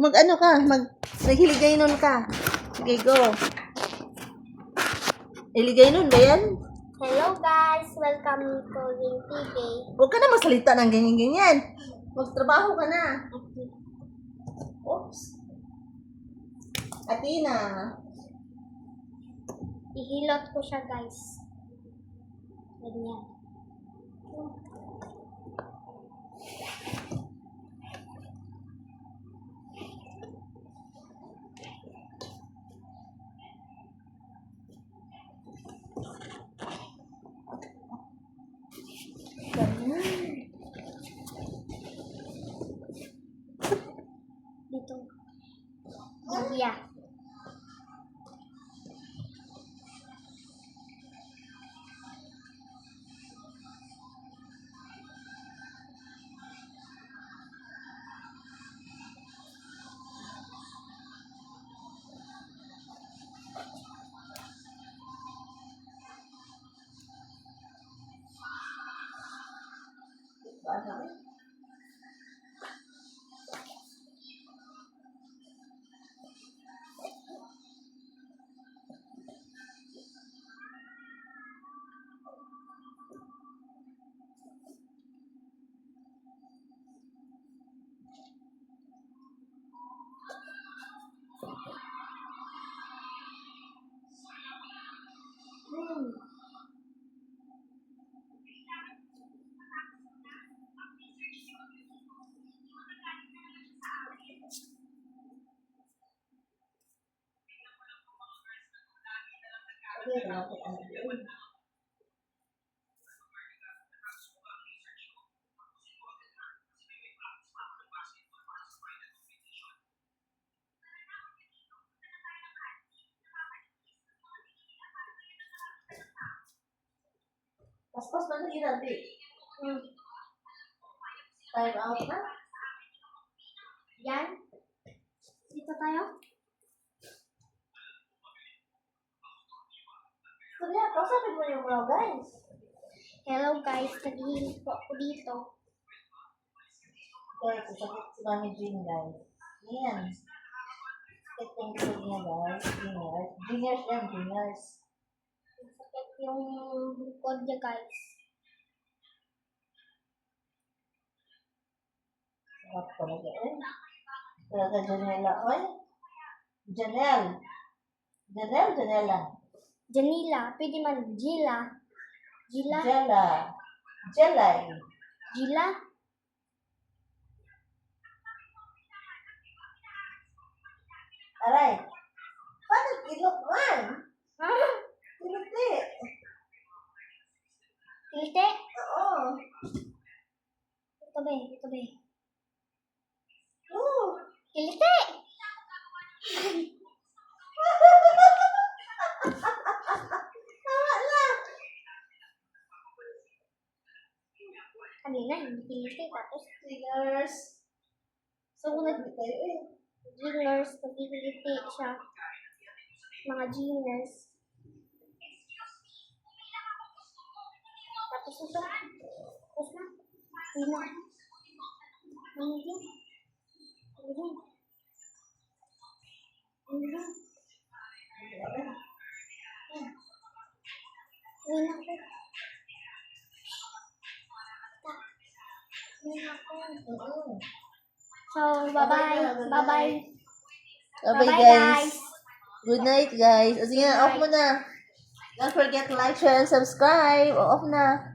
Mag-ano ka? Naghiligay nun ka. Sige, go. Iligay nun ba yan? Hello guys! Welcome to Winty Day. Huwag ka na masalita ng ganyan-ganyan. Magtrabaho ka na. Oops. Atina. Ihilot ko siya guys. Ganyan. Dito. Luya. Pas-pas ba na nanti? Time out na? Yan. Dito tayo. Kaya, kausapin mo yung mga guys. Hello guys. Naghihilot po ako dito. Kaya, kusapit si Mami Jean, guys. Yan. Itong gusto niya, guys. Juniors. Juniors yan, juniors. Sakit yung likod niya guys. Sarap talaga, eh. Talaga, Janela, oy. Janelle. Janelle, Janela. Janila. Pwede man. Jila. Jila. Jella. Jelay. Jila. Aray. Paano kilok man? Ah! Kiloti. Kilte. Oo. Ito be. Ito be. Oo. Kilte. Tawa na. Kanina hindi kilte. Tapos Singers. so Tayo eh. jingers. Nagkikilite siya. Mga jingers. Tapos ito. Tapos na. Hindi na. Hindi. Hindi. Hindi. Hindi na ako. Hindi na ako. Oo. So, bye-bye. Bye-bye. Bye-bye, Bye-bye, guys. Good night, guys. O, sige na, Good off mo na. Don't forget to like, share, and subscribe. O, off na.